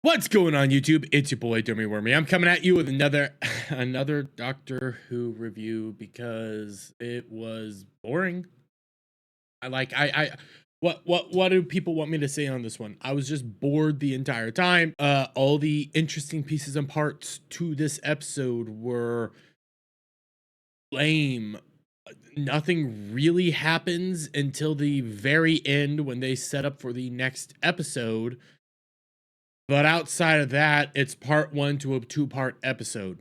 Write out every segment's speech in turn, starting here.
What's going on, YouTube? It's your boy Dummy Wormy. I'm coming at you with another Doctor Who review because it was boring. What do people want me to say on this one? I was just bored the entire time. All the interesting pieces and parts to this episode were lame. Nothing really happens until the very end when they set up for the next episode. But outside of that, it's part one to a two-part episode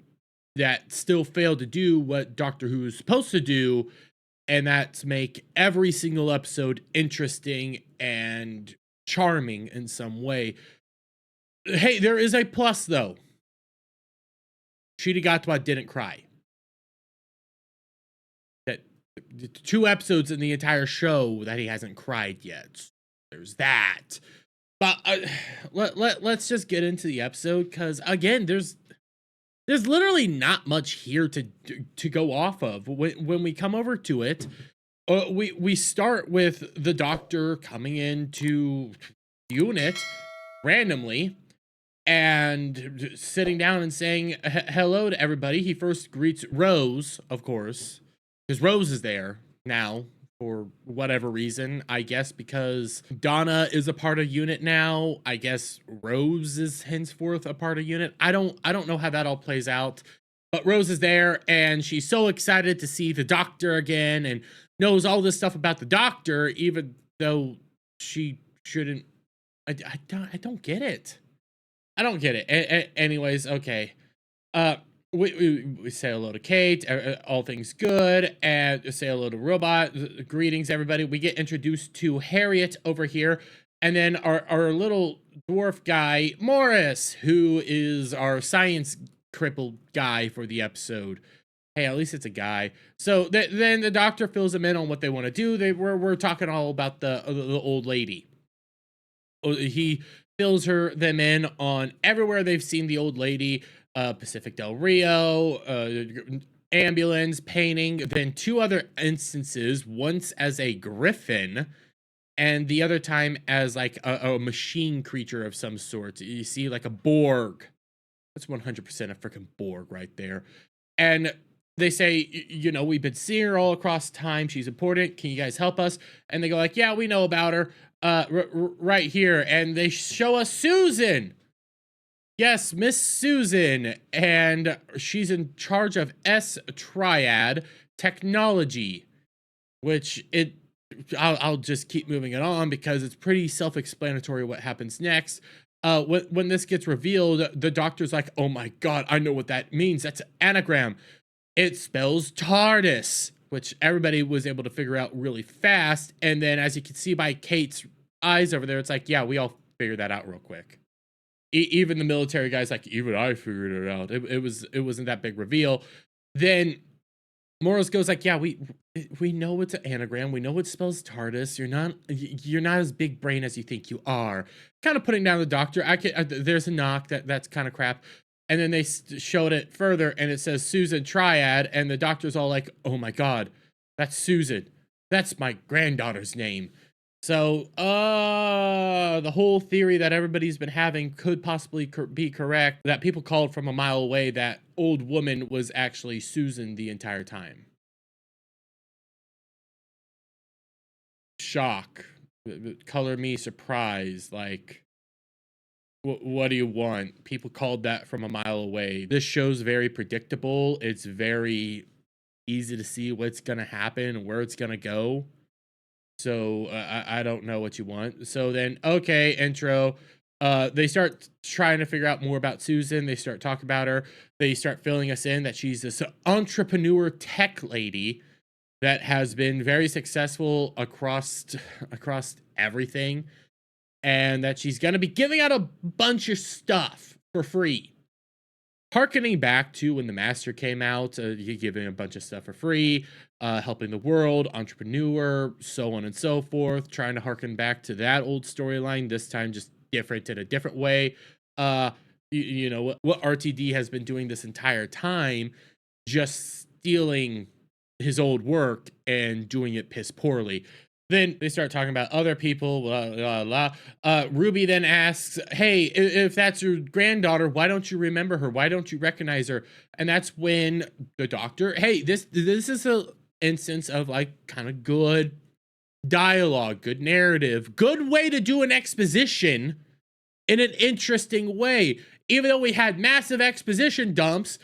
that still failed to do what Doctor Who is supposed to do, and that's make every single episode interesting and charming in some way. Hey, there is a plus, though. Gatwa didn't cry. That 2 episodes in the entire show that he hasn't cried yet. There's that. But let's just get into the episode, because again, there's literally not much here to go off of. When we come over to it, we start with the Doctor coming into unit randomly and sitting down and saying hello to everybody. He first greets Rose, of course, because Rose is there now. For whatever reason, I guess because Donna is a part of unit now. I guess Rose is henceforth a part of unit. I don't know how that all plays out, but Rose is there and she's so excited to see the Doctor again and knows all this stuff about the Doctor, even though she shouldn't. I don't get it. I don't get it. Anyways, okay. We say hello to Kate, all things good, and say hello to Robot. Greetings, everybody. We get introduced to Harriet over here, and then our little dwarf guy, Morris, who is our science crippled guy for the episode. Hey, at least it's a guy. So then the Doctor fills them in on what they want to do. We're talking all about the old lady. He fills them in on everywhere they've seen the old lady. Pacific Del Rio, ambulance, painting, then 2 other instances, once as a griffin and the other time as like a machine creature of some sort. You see, like a Borg. That's 100% a freaking Borg right there. And they say, you know, we've been seeing her all across time. She's important. Can you guys help us? And they go like, yeah, we know about her right here. And they show us Susan. Yes, Miss Susan, and she's in charge of Triad technology, which I'll just keep moving it on because it's pretty self-explanatory what happens next. When this gets revealed, the Doctor's like, oh my God, I know what that means. That's an anagram. It spells TARDIS, which everybody was able to figure out really fast. And then as you can see by Kate's eyes over there, it's like, yeah, we all figured that out real quick. Even the military guys, like, even I figured it out. It wasn't that big reveal. Then Morris goes like, yeah, we know it's an anagram. We know it spells TARDIS. You're not as big brain as you think you are. Kind of putting down the Doctor. There's a knock that's kind of crap. And then they showed it further, and it says Susan Triad, and the Doctor's all like, oh my God, that's Susan. That's my granddaughter's name. So, the whole theory that everybody's been having could possibly be correct, that people called from a mile away that old woman was actually Susan the entire time. Shock. Color me surprised. Like, what do you want? People called that from a mile away. This show's very predictable. It's very easy to see what's gonna happen and where it's gonna go. So I don't know what you want. So then, okay, intro. They start trying to figure out more about Susan. They start talking about her. They start filling us in that she's this entrepreneur tech lady that has been very successful across everything, and that she's going to be giving out a bunch of stuff for free. Harkening back to when the Master came out, giving a bunch of stuff for free, helping the world, entrepreneur, so on and so forth, trying to harken back to that old storyline, this time just different in a different way. You know, what RTD has been doing this entire time, just stealing his old work and doing it piss poorly. Then they start talking about other people, blah, blah, blah. Ruby then asks, hey, if that's your granddaughter, why don't you remember her? Why don't you recognize her? And that's when the doctor, hey, this is a instance of like kind of good dialogue, good narrative, good way to do an exposition in an interesting way. Even though we had massive exposition dumps,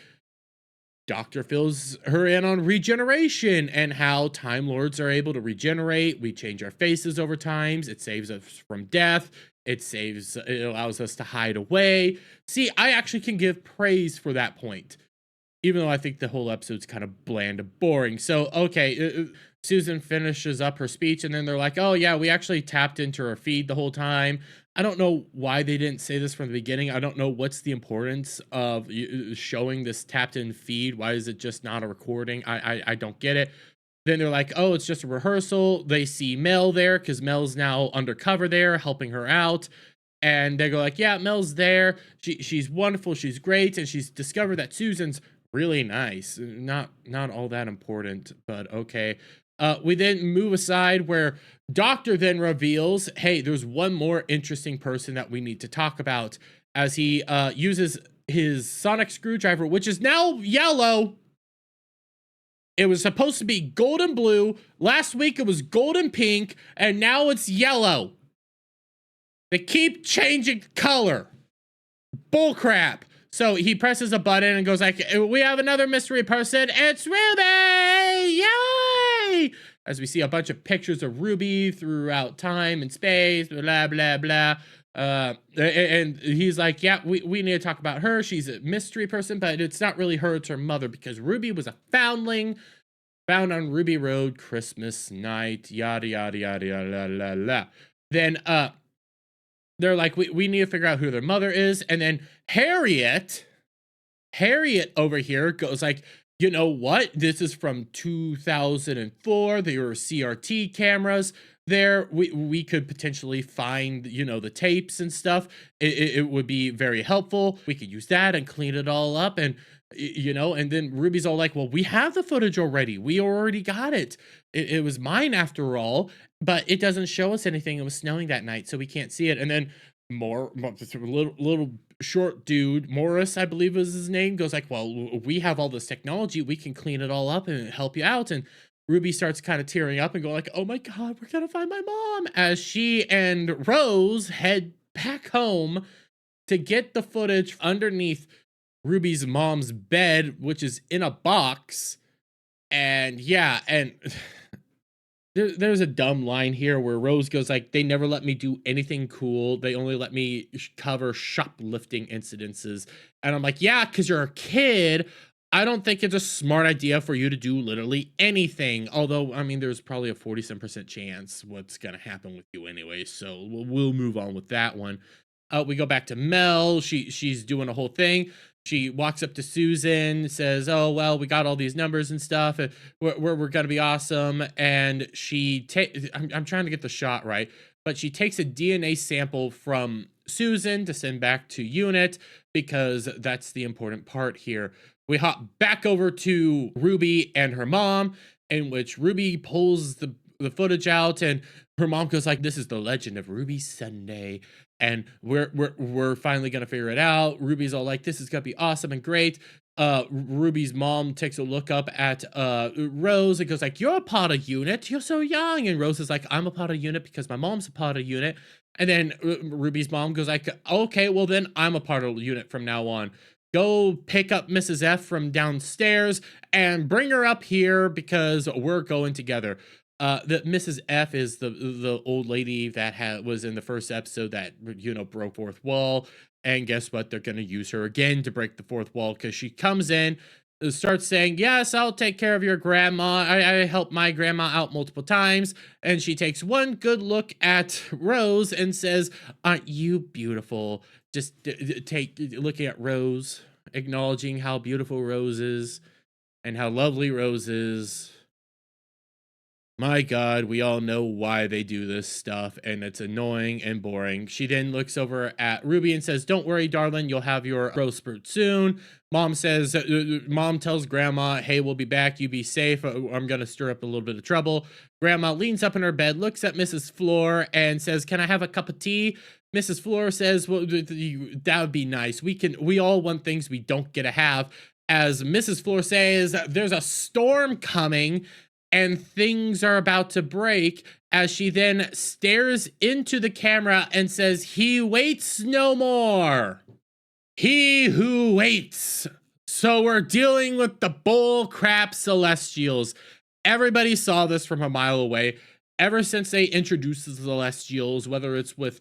Doctor fills her in on regeneration and how Time Lords are able to regenerate. We change our faces over times. It saves us from death. It allows us to hide away. See, I actually can give praise for that point, even though I think the whole episode's kind of bland and boring. So, okay, Susan finishes up her speech, and then they're like, oh, yeah, we actually tapped into her feed the whole time. I don't know why they didn't say this from the beginning. I don't know what's the importance of showing this tapped in feed. Why is it just not a recording? I don't get it. Then they're like, oh, it's just a rehearsal. They see Mel there because Mel's now undercover there helping her out. And they go like, yeah, Mel's there. She's wonderful. She's great. And she's discovered that Susan's really nice. Not all that important, but okay. We then move aside where Doctor then reveals, hey, there's one more interesting person that we need to talk about, as he uses his sonic screwdriver, which is now yellow. It was supposed to be golden blue. Last week it was golden pink, and now it's yellow. They keep changing color. Bullcrap. So he presses a button and goes like, we have another mystery person. It's Ruby! Yay! As we see a bunch of pictures of Ruby throughout time and space, blah, blah, blah. And he's like, yeah, we need to talk about her. She's a mystery person, but it's not really her. It's her mother, because Ruby was a foundling found on Ruby Road Christmas night, yada, yada, yada, yada, la, la. Then, they're like, we need to figure out who their mother is. And then Harriet over here goes like, you know what? This is from 2004. There were CRT cameras there. We could potentially find, you know, the tapes and stuff. It would be very helpful. We could use that and clean it all up. And, you know, and then Ruby's all like, well, we have the footage already. We already got it. It was mine after all. But it doesn't show us anything. It was snowing that night, so we can't see it. And then little short dude, Morris, I believe is his name, goes like, well, we have all this technology. We can clean it all up and help you out. And Ruby starts kind of tearing up and going like, oh my God, we're going to find my mom. As she and Rose head back home to get the footage underneath Ruby's mom's bed, which is in a box. And yeah, and... There's a dumb line here where Rose goes like, they never let me do anything cool. They only let me cover shoplifting incidences. And I'm like, yeah, because you're a kid. I don't think it's a smart idea for you to do literally anything. Although, I mean, there's probably a 47% chance what's going to happen with you anyway. So we'll move on with that one. We go back to Mel. She's doing a whole thing. She walks up to Susan, says, oh, well, we got all these numbers and stuff. And we're going to be awesome. And I'm trying to get the shot right, but she takes a DNA sample from Susan to send back to Unit, because that's the important part here. We hop back over to Ruby and her mom, in which Ruby pulls the footage out, and her mom goes like, this is the legend of Ruby Sunday. And we're finally gonna figure it out. Ruby's all like, this is gonna be awesome and great. Ruby's mom takes a look up at Rose and goes like, you're a part of Unit, you're so young. And Rose is like, I'm a part of Unit because my mom's a part of Unit. And then Ruby's mom goes like, okay, well then I'm a part of Unit from now on. Go pick up Mrs. F from downstairs and bring her up here because we're going together. The Mrs. F is the old lady that was in the first episode that, you know, broke fourth wall. And guess what? They're going to use her again to break the fourth wall, because she comes in, starts saying, yes, I'll take care of your grandma. I helped my grandma out multiple times. And she takes one good look at Rose and says, aren't you beautiful? Just looking at Rose, acknowledging how beautiful Rose is and how lovely Rose is. My God, we all know why they do this stuff, and it's annoying and boring. She then looks over at Ruby and says, "Don't worry, darling, you'll have your growth spurt soon." Mom tells Grandma, "Hey, we'll be back. You be safe. I'm gonna stir up a little bit of trouble." Grandma leans up in her bed, looks at Mrs. Floor, and says, "Can I have a cup of tea?" Mrs. Floor says, "Well, that would be nice. We all want things we don't get to have." As Mrs. Floor says, "There's a storm coming and things are about to break," as she then stares into the camera and says, "He waits no more. He who waits." So we're dealing with the bull crap Celestials. Everybody saw this from a mile away. Ever since they introduced the Celestials, whether it's with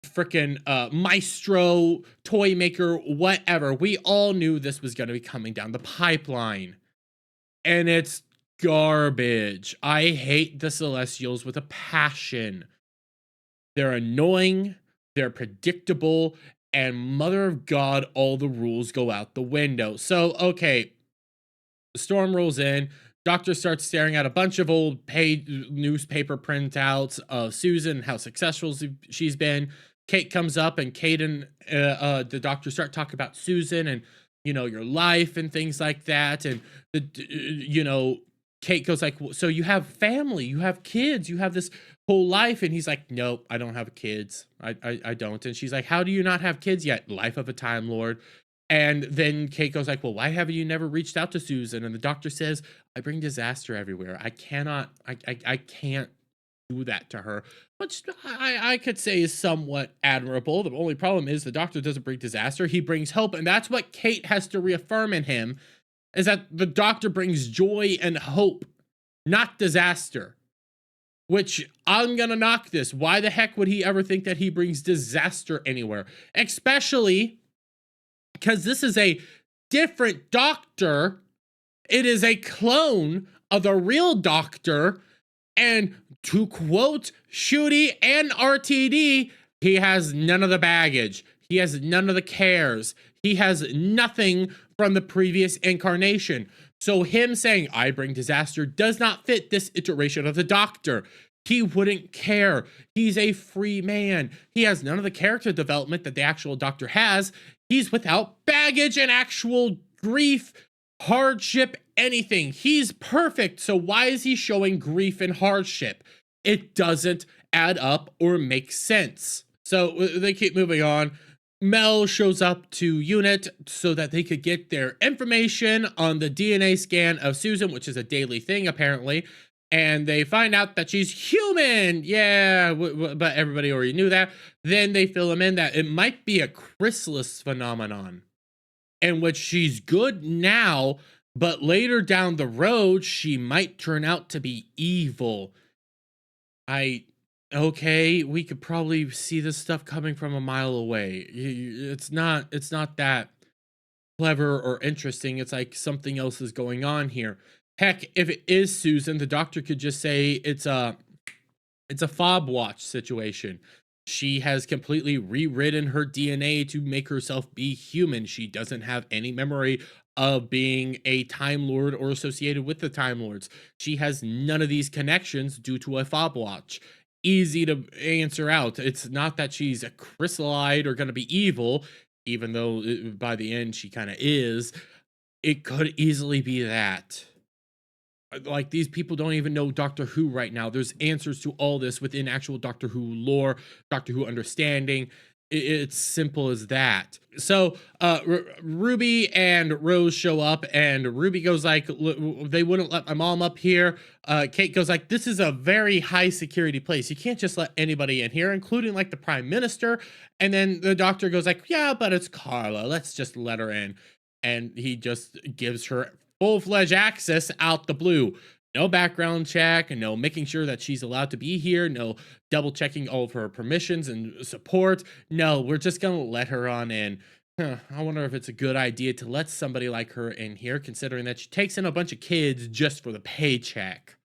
freaking Maestro, Toy Maker, whatever, we all knew this was going to be coming down the pipeline. And it's garbage. I hate the Celestials with a passion. They're annoying, they're predictable, and mother of God, all the rules go out the window. So, okay, the storm rolls in. Doctor starts staring at a bunch of old paid newspaper printouts of Susan, how successful she's been. Kate comes up, and Kate and the doctor start talking about Susan and, your life and things like that. And, Kate goes like, "So you have family, you have kids, you have this whole life." And he's like, "Nope, I don't have kids. I don't." And she's like, "How do you not have kids yet?" "Life of a Time Lord." And then Kate goes like, "Well, why have you never reached out to Susan?" And the doctor says, "I bring disaster everywhere. I can't do that to her," which I could say is somewhat admirable. The only problem is the doctor doesn't bring disaster. He brings hope. And that's what Kate has to reaffirm in him, is that the doctor brings joy and hope, not disaster. Which, I'm gonna knock this. Why the heck would he ever think that he brings disaster anywhere? Especially because this is a different doctor. It is a clone of the real doctor. And to quote Shooty and RTD, he has none of the baggage. He has none of the cares. He has nothing from the previous incarnation. So him saying, "I bring disaster," does not fit this iteration of the Doctor. He wouldn't care. He's a free man. He has none of the character development that the actual Doctor has. He's without baggage and actual grief, hardship, anything. He's perfect. So why is he showing grief and hardship? It doesn't add up or make sense. So they keep moving on. Mel shows up to Unit so that they could get their information on the DNA scan of Susan, which is a daily thing apparently. And they find out that she's human. Yeah, but everybody already knew that. Then they fill them in that it might be a chrysalis phenomenon, in which she's good now, but later down the road, she might turn out to be evil. Okay, we could probably see this stuff coming from a mile away. It's not that clever or interesting. It's like something else is going on here. Heck, if it is Susan, the doctor could just say it's a fob watch situation. She has completely rewritten her DNA to make herself be human. She doesn't have any memory of being a Time Lord or associated with the Time Lords. She has none of these connections due to a fob watch. Easy to answer out. It's not that she's a chrysalide or going to be evil, even though by the end she kind of is. It could easily be that. Like, these people don't even know Doctor Who right now. There's answers to all this within actual Doctor Who lore, Doctor Who understanding. It's simple as that. So Ruby and Rose show up, and Ruby goes like, "They wouldn't let my mom up here." Kate goes like, "This is a very high security place. You can't just let anybody in here, including like the Prime Minister." And then the doctor goes like, "Yeah, but it's Carla. Let's just let her in." And he just gives her full-fledged access out the blue. No background check, and no making sure that she's allowed to be here, no double checking all of her permissions and support. No, we're just gonna let her on in. I wonder if it's a good idea to let somebody like her in here, considering that she takes in a bunch of kids just for the paycheck.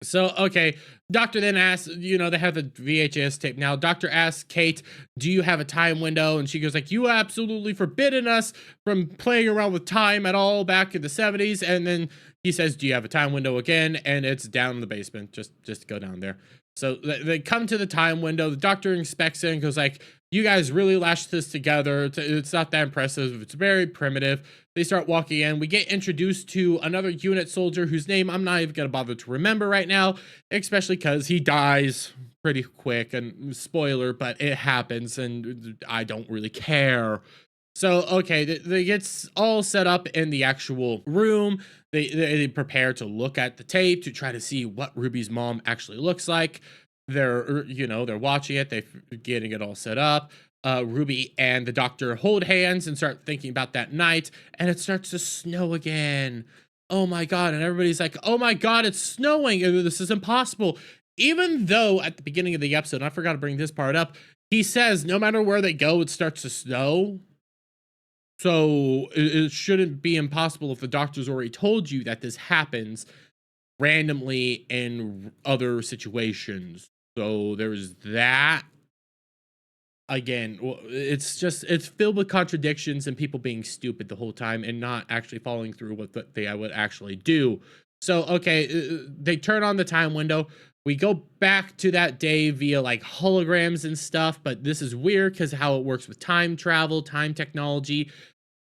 So, okay, doctor then asks, they have the VHS tape now. Doctor asks Kate, do you have a time window? And she goes like, you absolutely forbidden us from playing around with time at all back in the 70s. And then he says, do you have a time window again? And it's down in the basement. Just go down there. So they come to the time window. The doctor inspects it and goes like, you guys really lashed this together. It's not that impressive. It's very primitive. They start walking in. We get introduced to another unit soldier whose name I'm not even going to bother to remember right now, especially because he dies pretty quick. And spoiler, but it happens and I don't really care. So, okay, they get all set up in the actual room. They prepare to look at the tape to try to see what Ruby's mom actually looks like. They're watching it. They're getting it all set up. Ruby and the doctor hold hands and start thinking about that night, and it starts to snow again. Oh my God. And everybody's like, oh my God, it's snowing. This is impossible. Even though at the beginning of the episode, and I forgot to bring this part up, he says no matter where they go, it starts to snow. So it shouldn't be impossible if the doctor's already told you that this happens randomly in other situations. So there's that. Again, it's filled with contradictions and people being stupid the whole time and not actually following through with what they would actually do. So, okay, they turn on the time window. We go back to that day via like holograms and stuff, but this is weird because how it works with time travel, time technology.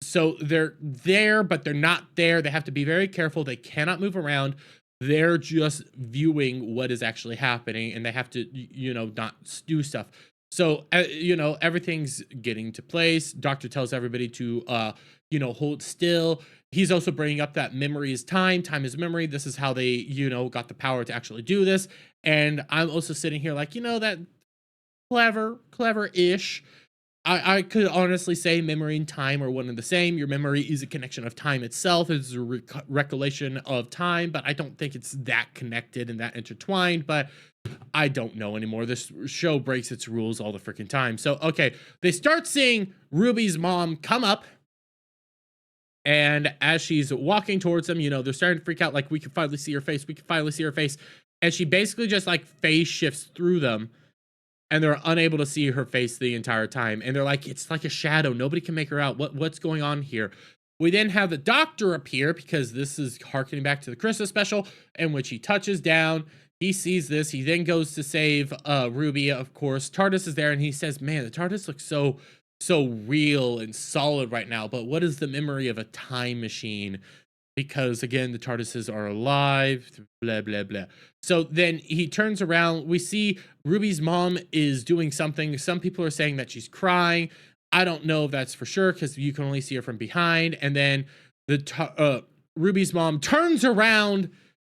So they're there, but they're not there. They have to be very careful. They cannot move around. They're just viewing what is actually happening, and they have to, not do stuff. So, everything's getting to place. Doctor tells everybody to, hold still. He's also bringing up that memory is time. Time is memory. This is how they, got the power to actually do this. And I'm also sitting here like, that clever-ish. I could honestly say memory and time are one and the same. Your memory is a connection of time itself. It's a recollection of time, but I don't think it's that connected and that intertwined, but I don't know anymore. This show breaks its rules all the freaking time. So, okay, they start seeing Ruby's mom come up, and as she's walking towards them, they're starting to freak out, like, we can finally see her face. We can finally see her face. And she basically just, like, phase shifts through them. And they're unable to see her face the entire time. And they're like, it's like a shadow. Nobody can make her out. What's going on here? We then have the doctor appear because this is harkening back to the Christmas special in which he touches down. He sees this. He then goes to save Ruby, of course. TARDIS is there and he says, man, the TARDIS looks so real and solid right now. But what is the memory of a time machine? Because again, the TARDISes are alive, blah, blah, blah. So then he turns around. We see Ruby's mom is doing something. Some people are saying that she's crying. I don't know if that's for sure because you can only see her from behind. And then Ruby's mom turns around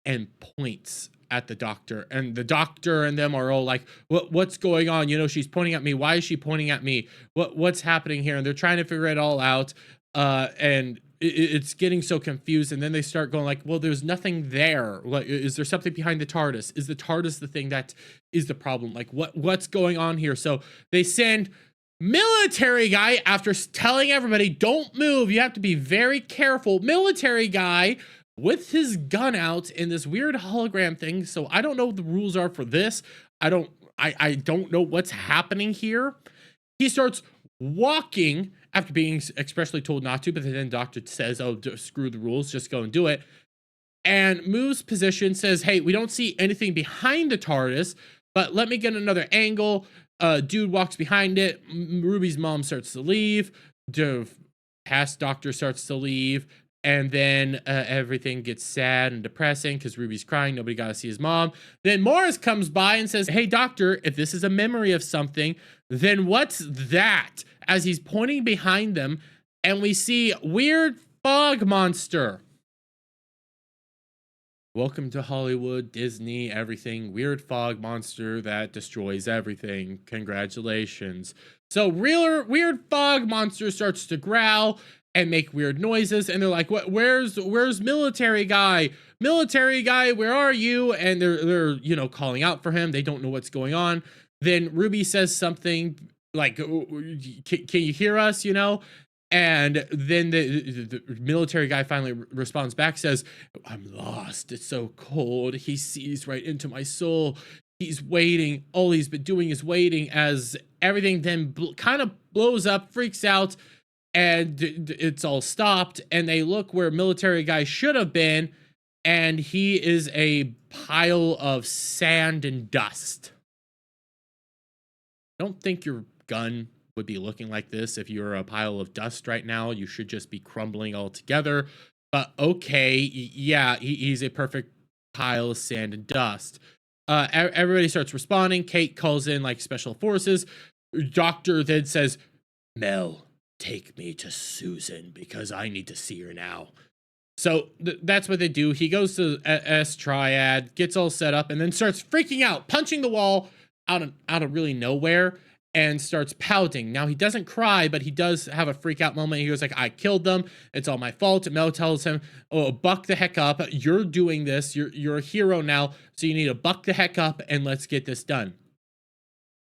and points at the doctor. And the doctor and them are all like, what's going on? She's pointing at me. Why is she pointing at me? What's happening here? And they're trying to figure it all out. And it's getting so confused, and then they start going like, well, there's nothing there. Like, is there something behind the TARDIS? Is the TARDIS the thing that is the problem? Like, what's going on here? So they send military guy, after telling everybody, don't move, you have to be very careful. Military guy with his gun out in this weird hologram thing. So I don't know what the rules are for this. I don't know what's happening here. He starts walking after being expressly told not to, but then doctor says, oh, screw the rules, just go and do it. And moves position, says, hey, we don't see anything behind the TARDIS, but let me get another angle. Dude walks behind it. Ruby's mom starts to leave. The past doctor starts to leave. And then everything gets sad and depressing because Ruby's crying. Nobody got to see his mom. Then Morris comes by and says, hey, doctor, if this is a memory of something, then what's that? As he's pointing behind them, and we see weird fog monster. Welcome to Hollywood, Disney, everything. Weird fog monster that destroys everything. Congratulations. So weird fog monster starts to growl and make weird noises, and they're like, "What? Where's military guy? Military guy, where are you?" And they're calling out for him. They don't know what's going on. Then Ruby says something like, "Can you hear us?" And then the military guy finally responds back, says, I'm lost. It's so cold. He sees right into my soul. He's waiting. All he's been doing is waiting, as everything then kind of blows up, freaks out, and it's all stopped. And they look where military guy should have been, and he is a pile of sand and dust. Don't think your gun would be looking like this. If you're a pile of dust right now, you should just be crumbling all together. But okay, yeah, he's a perfect pile of sand and dust. Everybody starts responding. Kate calls in like special forces. Doctor then says, Mel, take me to Susan because I need to see her now. So that's what they do. He goes to S Triad, gets all set up, and then starts freaking out, punching the wall out of really nowhere, and starts pouting. Now, he doesn't cry, but he does have a freak out moment. He goes like, I killed them. It's all my fault. And Mel tells him, oh, buck the heck up. You're doing this. You're a hero now, so you need to buck the heck up and let's get this done.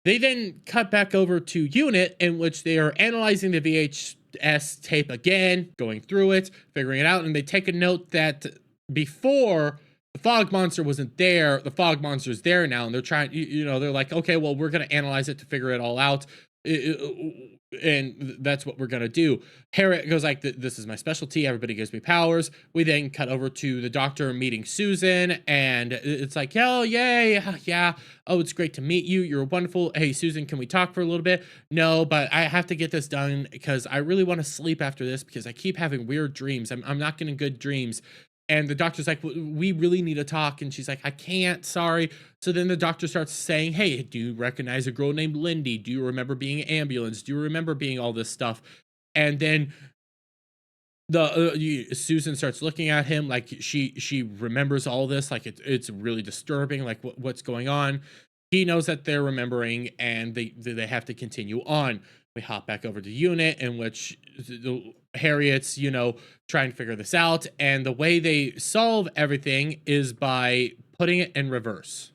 They then cut back over to Unit, in which they are analyzing the VHS tape again, going through it, figuring it out, and they take a note that before the fog monster wasn't there, the fog monster is there now, and they're trying, they're like, okay, well, we're going to analyze it to figure it all out, and that's what we're going to do. Harriet goes like, this is my specialty, everybody gives me powers. We then cut over to the doctor meeting Susan, and it's like, oh, yay, yeah, oh, it's great to meet you, you're wonderful. Hey, Susan, can we talk for a little bit? No, but I have to get this done because I really want to sleep after this because I keep having weird dreams. I'm not getting good dreams. And the doctor's like, we really need to talk. And she's like, I can't, sorry. So then the doctor starts saying, hey, do you recognize a girl named Lindy? Do you remember being an ambulance? Do you remember being all this stuff? And then Susan starts looking at him like she remembers all this. Like it's really disturbing, like what's going on. He knows that they're remembering, and they have to continue on. We hop back over to Unit, in which Harriet's, trying to figure this out. And the way they solve everything is by putting it in reverse,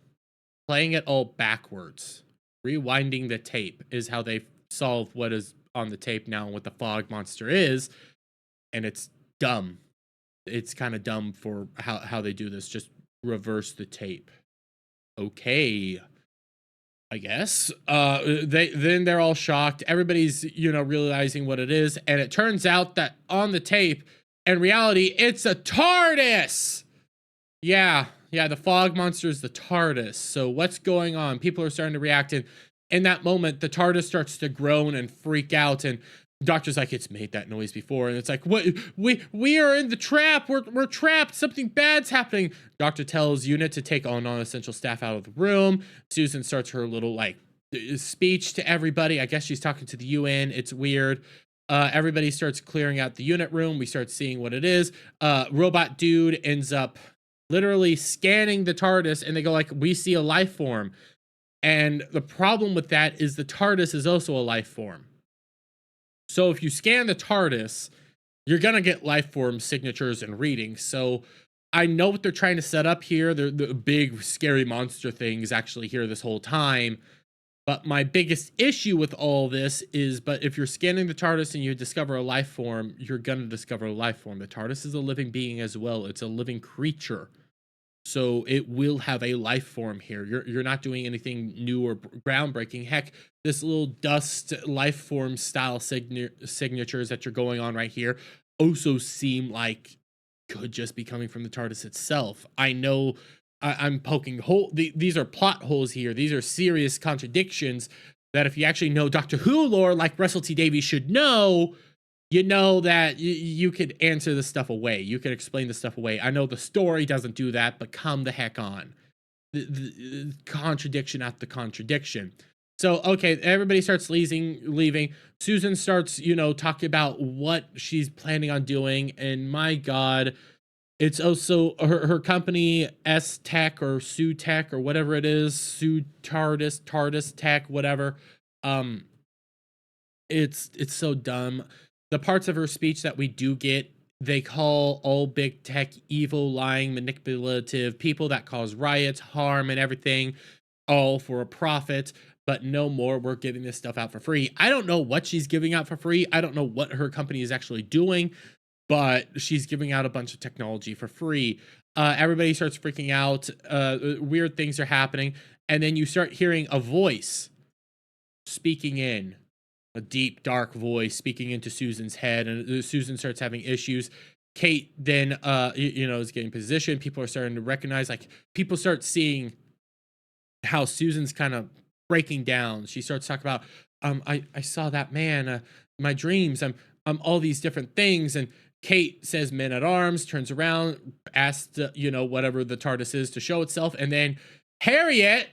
playing it all backwards. Rewinding the tape is how they solve what is on the tape now and what the fog monster is. And it's dumb. It's kind of dumb for how they do this. Just reverse the tape. Okay, I guess. They're all shocked. Everybody's, realizing what it is. And it turns out that on the tape, in reality, it's a TARDIS. Yeah, the fog monster is the TARDIS. So what's going on? People are starting to react. And in that moment, the TARDIS starts to groan and freak out. And the doctor's like, it's made that noise before. And it's like, what? We are in the trap. We're trapped. Something bad's happening. Doctor tells Unit to take all non-essential staff out of the room. Susan starts her little speech to everybody. I guess she's talking to the UN. It's weird. Everybody starts clearing out the Unit room. We start seeing what it is. Robot dude ends up literally scanning the TARDIS, and they go like, we see a life form. And the problem with that is the TARDIS is also a life form. So if you scan the TARDIS, you're going to get life form signatures and readings. So I know what they're trying to set up here. The big scary monster thing is actually here this whole time. But my biggest issue with all this is, but if you're scanning the TARDIS and you discover a life form, you're going to discover a life form. The TARDIS is a living being as well. It's a living creature. So it will have a life form here. You're not doing anything new or groundbreaking. Heck, this little dust life form style signatures that you're going on right here also seem like could just be coming from the TARDIS itself. I know I'm poking hole. These are plot holes here. These are serious contradictions that if you actually know Doctor Who lore, like Russell T Davies should know, you know that you could answer this stuff away. You could explain this stuff away. I know the story doesn't do that, but come the heck on. The contradiction after contradiction. So, okay, everybody starts leaving. Susan starts, talking about what she's planning on doing. And my God, it's also her company, S-Tech or Su-Tech or whatever it is. TARDIS Tech, whatever. It's so dumb. The parts of her speech that we do get, they call all big tech evil, lying, manipulative people that cause riots, harm, and everything, all for a profit. but no more. We're giving this stuff out for free. I don't know what she's giving out for free. I don't know what her company is actually doing, but she's giving out a bunch of technology for free. Everybody starts freaking out. Weird things are happening. And then you start hearing a voice speaking in, a deep, dark voice speaking into Susan's head. And Susan starts having issues. Kate then, is getting positioned. People are starting to recognize, like, people start seeing how Susan's kind of breaking down. She starts talking about, I saw that man, my dreams, I'm all these different things. And Kate says men at arms, turns around, asks, whatever the TARDIS is to show itself. And then Harriet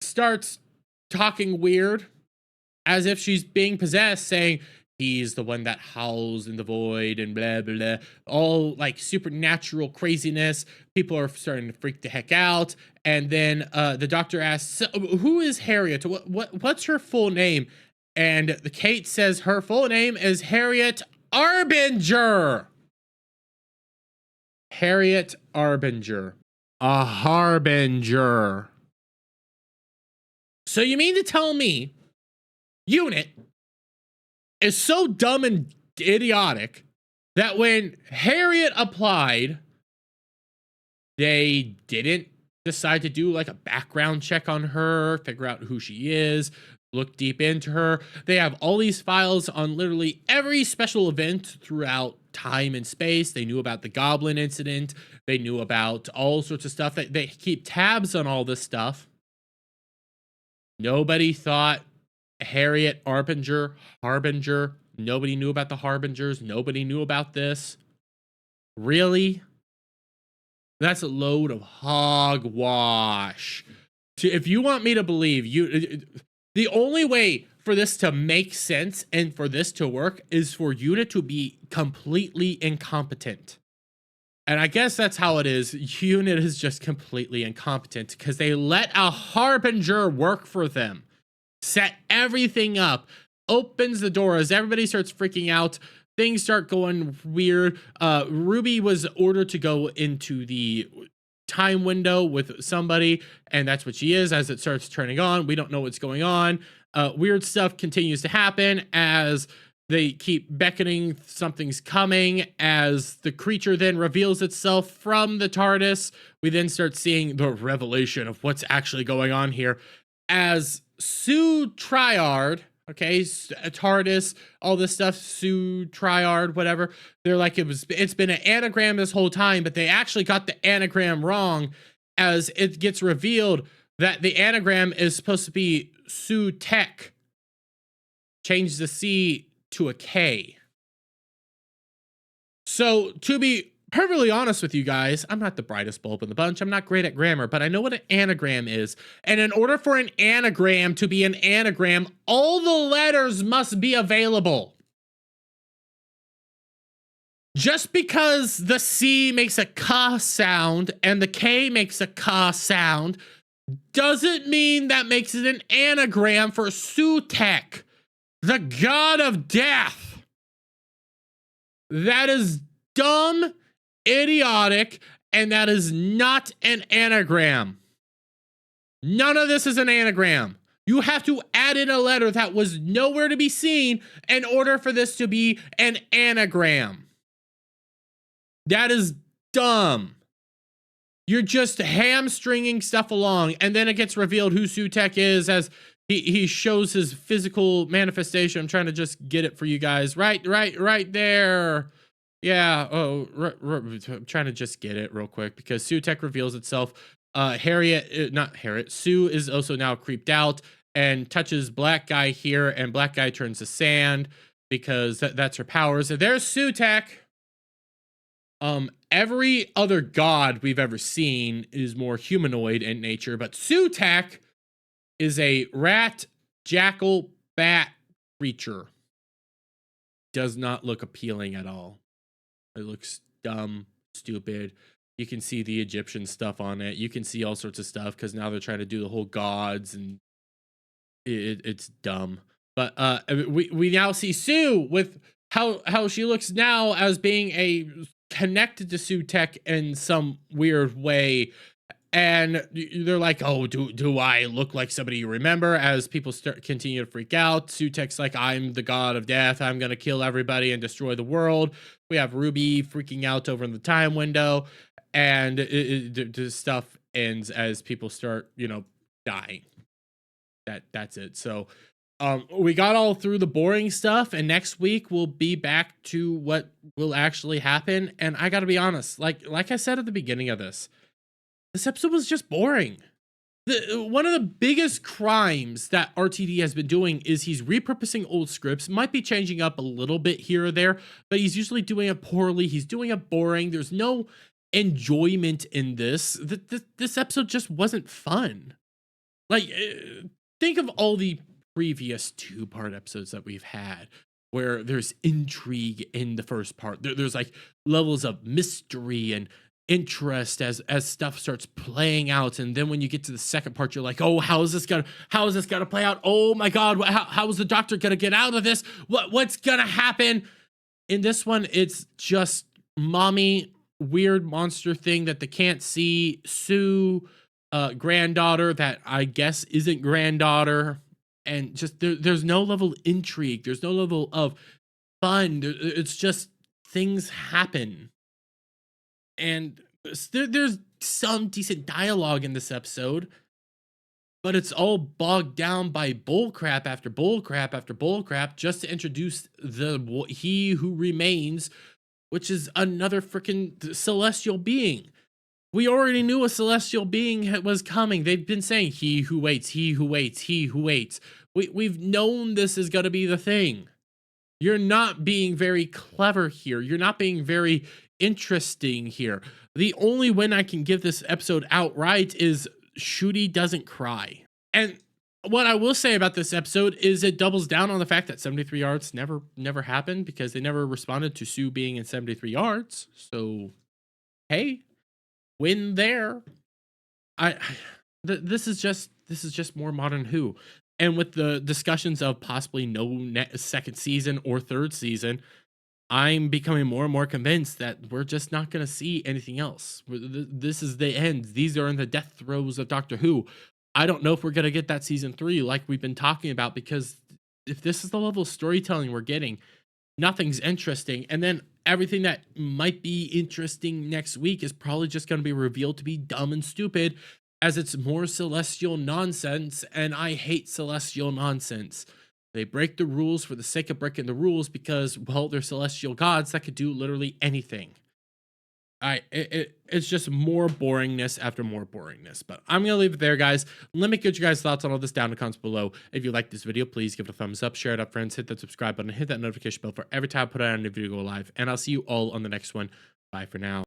starts talking weird as if she's being possessed, saying, he's the one that howls in the void and blah, blah, blah. All like supernatural craziness. People are starting to freak the heck out. And then the doctor asks, who is Harriet? What's her full name? And the Kate says her full name is Harriet Harbinger. Harriet Harbinger. A harbinger. So you mean to tell me Unit is so dumb and idiotic that when Harriet applied, they didn't decide to do like a background check on her, figure out who she is, look deep into her. They have all these files on literally every special event throughout time and space. They knew about the Goblin incident. They knew about all sorts of stuff. They keep tabs on all this stuff. Nobody thought Harriet Harbinger. Nobody knew about the Harbingers. Nobody knew about this. Really? That's a load of hogwash. If you want me to believe the only way for this to make sense and for this to work is for Unit to be completely incompetent. And I guess that's how it is. Unit is just completely incompetent because they let a Harbinger work for them. Set everything up. Opens the door as everybody starts freaking out. Things start going weird. Ruby was ordered to go into the time window with somebody, and that's what she is. As it starts turning on, we don't know what's going on. Weird stuff continues to happen as they keep beckoning. Something's coming. As the creature then reveals itself from the TARDIS, we then start seeing the revelation of what's actually going on here. As Su Triad, okay, TARDIS, all this stuff, Su Triad, whatever. They're like, it's been an anagram this whole time, but they actually got the anagram wrong as it gets revealed that the anagram is supposed to be Su-Tek. Change the C to a K. So, to be perfectly honest with you guys, I'm not the brightest bulb in the bunch. I'm not great at grammar, but I know what an anagram is. And in order for an anagram to be an anagram, all the letters must be available. Just because the C makes a K sound and the K makes a K sound doesn't mean that makes it an anagram for Su-Tek, the god of death. That is dumb, idiotic, and that is not an anagram. None of this is an anagram. You have to add in a letter that was nowhere to be seen in order for this to be an anagram. That is dumb. You're just hamstringing stuff along, and then it gets revealed who Su-Tek is as he shows his physical manifestation. I'm trying to just get it for you guys. Right there. Yeah, I'm trying to just get it real quick because Su-Tek reveals itself. Sue is also now creeped out and touches Black Guy here, and Black Guy turns to sand because that's her powers. So there's Su-Tek. Every other god we've ever seen is more humanoid in nature, but Su-Tek is a rat, jackal, bat creature. Does not look appealing at all. It looks dumb, stupid. You can see the Egyptian stuff on it. You can see all sorts of stuff because now they're trying to do the whole gods, and it's dumb. But we now see Sue with how she looks now as being connected to Su-Tek in some weird way, And they're like, oh, do I look like somebody you remember? As people continue to freak out, Su-Ek's like, I'm the god of death. I'm going to kill everybody and destroy the world. We have Ruby freaking out over in the time window. And the stuff ends as people start, dying. That's it. So we got all through the boring stuff, and next week we'll be back to what will actually happen. And I got to be honest, like I said at the beginning of this episode was just boring. One of the biggest crimes that RTD has been doing is he's repurposing old scripts, might be changing up a little bit here or there, but he's usually doing it poorly. He's doing it boring. There's no enjoyment in this. This episode just wasn't fun. Like, think of all the previous 2-part episodes that we've had where there's intrigue in the first part. There's like levels of mystery and interest as stuff starts playing out, and then when you get to the second part, you're like, oh, how is this gonna play out? Oh my god, how is the doctor gonna get out of this? What's gonna happen? In this one, it's just mommy, weird monster thing that they can't see, Sue, granddaughter that I guess isn't granddaughter, and just there's no level of intrigue, there's no level of fun. It's just things happen. And there's some decent dialogue in this episode, but it's all bogged down by bullcrap after bullcrap after bullcrap just to introduce the He Who Remains, which is another freaking celestial being. We already knew a celestial being was coming. They've been saying, he who waits, he who waits, he who waits. We've known this is going to be the thing. You're not being very clever here. You're not being very interesting here. The only win I can give this episode outright is Ncuti doesn't cry. And what I will say about this episode is it doubles down on the fact that 73 yards never happened because they never responded to Sue being in 73 yards. So, hey, win there. This is just more modern Who. And with the discussions of possibly no second season or third season, I'm becoming more and more convinced that we're just not going to see anything else. This is the end. These are in the death throes of Doctor Who. I don't know if we're going to get that season 3 like we've been talking about, because if this is the level of storytelling we're getting, nothing's interesting. And then everything that might be interesting next week is probably just going to be revealed to be dumb and stupid, as it's more celestial nonsense, and I hate celestial nonsense. They break the rules for the sake of breaking the rules because, well, they're celestial gods that could do literally anything. It's just more boringness after more boringness. But I'm going to leave it there, guys. Let me get you guys' thoughts on all this down in the comments below. If you like this video, please give it a thumbs up, share it up, friends, hit that subscribe button, hit that notification bell for every time I put out a new video go live. And I'll see you all on the next one. Bye for now.